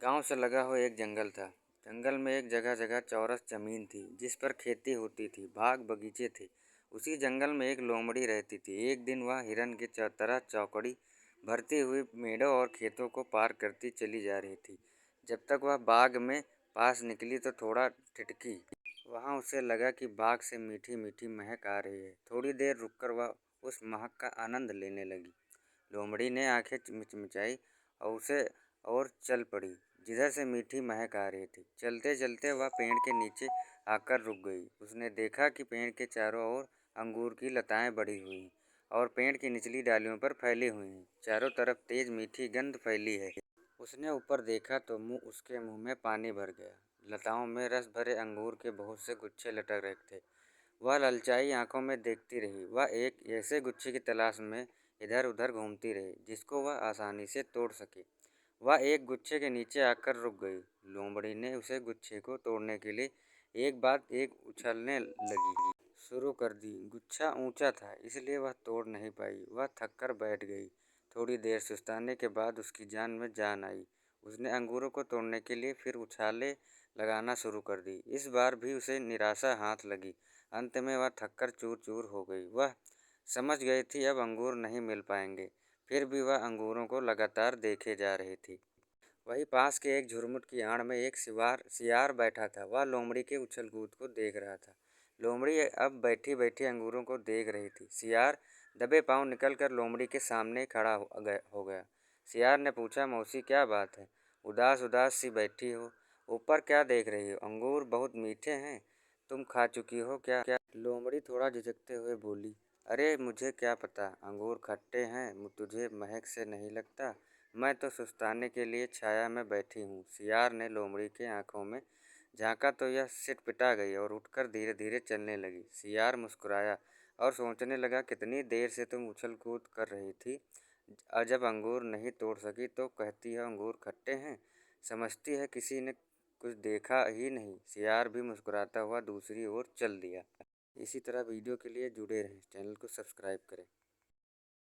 गांव से लगा हुआ एक जंगल था। जंगल में एक जगह जगह चौरस जमीन थी जिस पर खेती होती थी, बाग बगीचे थे। उसी जंगल में एक लोमड़ी रहती थी। एक दिन वह हिरन की तरह चौकड़ी भरती हुई मेड़ों और खेतों को पार करती चली जा रही थी। जब तक वह बाग में पास निकली तो थोड़ा ठिठकी। वहां उसे लगा कि बाग से मीठी मीठी महक आ रही है। थोड़ी देर रुककर वह उस महक का आनंद लेने लगी। लोमड़ी ने आंखें मिचमिचाई और चल पड़ी जिधर से मीठी महक आ रही थी। चलते चलते वह पेड़ के नीचे आकर रुक गई। उसने देखा कि पेड़ के चारों ओर अंगूर की लताएं बढ़ी हुई हैं और पेड़ की निचली डालियों पर फैली हुई हैं। चारों तरफ तेज मीठी गंध फैली है। उसने ऊपर देखा तो उसके मुंह में पानी भर गया। लताओं में रस भरे अंगूर के बहुत से गुच्छे लटक रहे थे। वह ललचाई आंखों में देखती रही। वह एक ऐसे गुच्छे की तलाश में इधर उधर घूमती रही जिसको वह आसानी से तोड़ सके। वह एक गुच्छे के नीचे आकर रुक गई। लोमड़ी ने उसे गुच्छे को तोड़ने के लिए एक बाद एक उछलने लगी शुरू कर दी। गुच्छा ऊंचा था इसलिए वह तोड़ नहीं पाई। वह थककर बैठ गई। थोड़ी देर सुस्ताने के बाद उसकी जान में जान आई। उसने अंगूरों को तोड़ने के लिए फिर उछाले लगाना शुरू कर दी। इस बार भी उसे निराशा हाथ लगी। अंत में वह थककर चूर चूर हो गई। वह समझ गई थी अब अंगूर नहीं मिल पाएंगे। फिर भी वह अंगूरों को लगातार देखे जा रही थी। वहीं पास के एक झुरमुट की आड़ में एक सियार बैठा था। वह लोमड़ी के उछल कूद को देख रहा था। लोमड़ी अब बैठी बैठी अंगूरों को देख रही थी। सियार दबे पांव निकलकर लोमड़ी के सामने खड़ा हो गया। सियार ने पूछा, मौसी क्या बात है? उदास उदास सी बैठी हो? ऊपर क्या देख रही हो? अंगूर बहुत मीठे हैं, तुम खा चुकी हो क्या? लोमड़ी थोड़ा झिझकते हुए बोली, अरे मुझे क्या पता, अंगूर खट्टे हैं, तुझे महक से नहीं लगता? मैं तो सुस्ताने के लिए छाया में बैठी हूँ। सियार ने लोमड़ी के आंखों में झांका तो यह सिटपिटा गई और उठकर धीरे धीरे चलने लगी। सियार मुस्कुराया और सोचने लगा, कितनी देर से तुम उछल कूद कर रही थी, जब अंगूर नहीं तोड़ सकी तो कहती है अंगूर खट्टे हैं। समझती है किसी ने कुछ देखा ही नहीं। सियार भी मुस्कुराता हुआ दूसरी ओर चल दिया। इसी तरह वीडियो के लिए जुड़े रहें, चैनल को सब्सक्राइब करें।